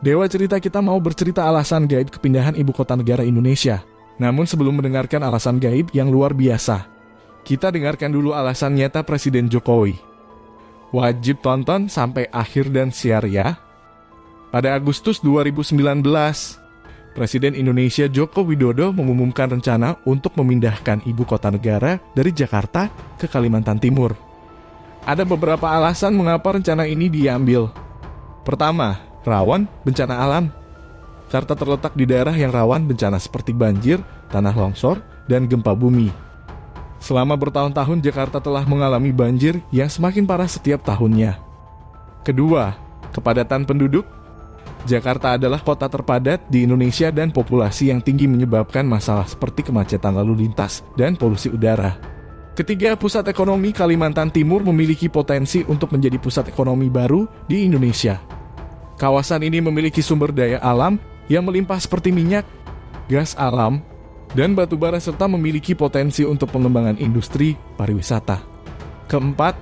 Dewa cerita kita mau bercerita alasan gaib kepindahan ibu kota negara Indonesia. Namun sebelum mendengarkan alasan gaib yang luar biasa, kita dengarkan dulu alasan nyata Presiden Jokowi. Wajib tonton sampai akhir dan share ya. Pada Agustus 2019, Presiden Indonesia Joko Widodo mengumumkan rencana untuk memindahkan ibu kota negara dari Jakarta ke Kalimantan Timur. Ada beberapa alasan mengapa rencana ini diambil. Pertama, rawan bencana alam. Jakarta terletak di daerah yang rawan bencana seperti banjir, tanah longsor, dan gempa bumi. Selama bertahun-tahun Jakarta telah mengalami banjir yang semakin parah setiap tahunnya. Kedua, kepadatan penduduk. Jakarta adalah kota terpadat di Indonesia dan populasi yang tinggi menyebabkan masalah seperti kemacetan lalu lintas dan polusi udara. Ketiga, pusat ekonomi Kalimantan Timur memiliki potensi untuk menjadi pusat ekonomi baru di Indonesia. Kawasan ini memiliki sumber daya alam yang melimpah seperti minyak, gas alam, dan batu bara serta memiliki potensi untuk pengembangan industri pariwisata. Keempat,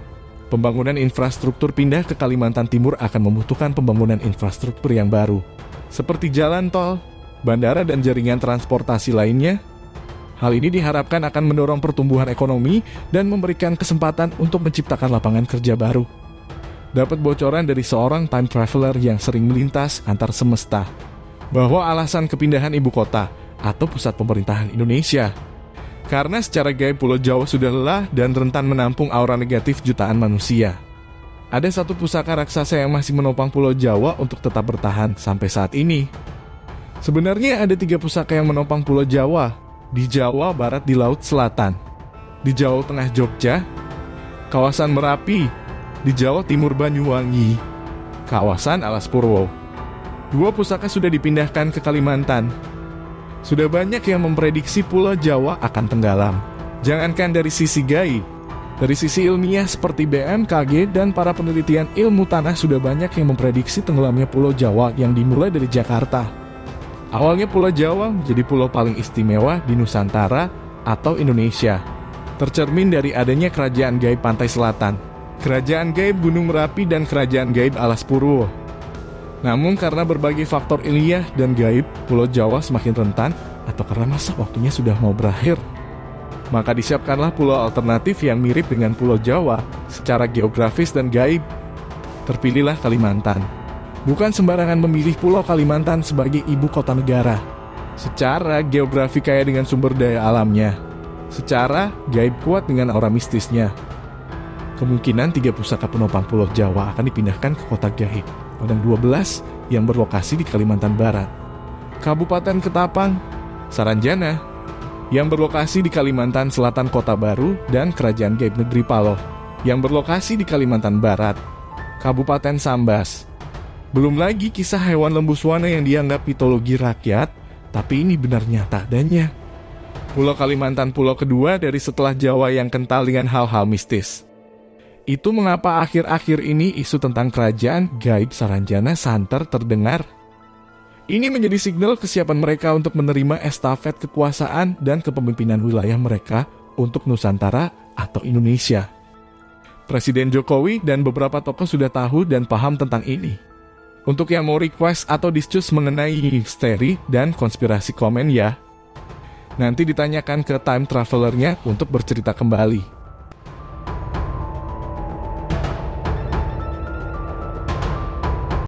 pembangunan infrastruktur pindah ke Kalimantan Timur akan membutuhkan pembangunan infrastruktur yang baru, seperti jalan tol, bandara, dan jaringan transportasi lainnya. Hal ini diharapkan akan mendorong pertumbuhan ekonomi dan memberikan kesempatan untuk menciptakan lapangan kerja baru. Dapat bocoran dari seorang time traveler yang sering melintas antar semesta, bahwa alasan kepindahan ibu kota atau pusat pemerintahan Indonesia karena secara gaib Pulau Jawa sudah lelah dan rentan menampung aura negatif jutaan manusia. Ada satu pusaka raksasa yang masih menopang Pulau Jawa untuk tetap bertahan sampai saat ini. Sebenarnya ada 3 pusaka yang menopang Pulau Jawa, di Jawa Barat di Laut Selatan, di Jawa Tengah Jogja, kawasan Merapi, di Jawa Timur Banyuwangi, kawasan Alas Purwo. 2 pusaka sudah dipindahkan ke Kalimantan. Sudah banyak yang memprediksi Pulau Jawa akan tenggelam. Jangankan dari sisi gaib, dari sisi ilmiah seperti BMKG dan para penelitian ilmu tanah sudah banyak yang memprediksi tenggelamnya Pulau Jawa yang dimulai dari Jakarta. Awalnya Pulau Jawa menjadi pulau paling istimewa di Nusantara atau Indonesia, tercermin dari adanya kerajaan gaib pantai selatan, kerajaan gaib Gunung Merapi, dan kerajaan gaib Alas Purwo. Namun karena berbagai faktor ilmiah dan gaib, Pulau Jawa semakin rentan atau karena masa waktunya sudah mau berakhir. Maka disiapkanlah pulau alternatif yang mirip dengan Pulau Jawa secara geografis dan gaib. Terpilihlah Kalimantan. Bukan sembarangan memilih Pulau Kalimantan sebagai ibu kota negara. Secara geografi kaya dengan sumber daya alamnya. Secara gaib kuat dengan aura mistisnya. Kemungkinan 3 pusaka penopang Pulau Jawa akan dipindahkan ke kota gaib Padang 12 yang berlokasi di Kalimantan Barat, Kabupaten Ketapang, Saranjana yang berlokasi di Kalimantan Selatan Kota Baru, dan Kerajaan Gaib Negeri Paloh yang berlokasi di Kalimantan Barat, Kabupaten Sambas. Belum lagi kisah hewan lembuswana yang dianggap mitologi rakyat, tapi ini benar nyata adanya. Pulau Kalimantan pulau kedua dari setelah Jawa yang kental dengan hal-hal mistis. Itu mengapa akhir-akhir ini isu tentang kerajaan gaib Saranjana santer terdengar. Ini menjadi signal kesiapan mereka untuk menerima estafet kekuasaan dan kepemimpinan wilayah mereka untuk Nusantara atau Indonesia. Presiden Jokowi dan beberapa tokoh sudah tahu dan paham tentang ini. Untuk yang mau request atau discuss mengenai misteri dan konspirasi, komen ya. Nanti ditanyakan ke time travelernya untuk bercerita kembali.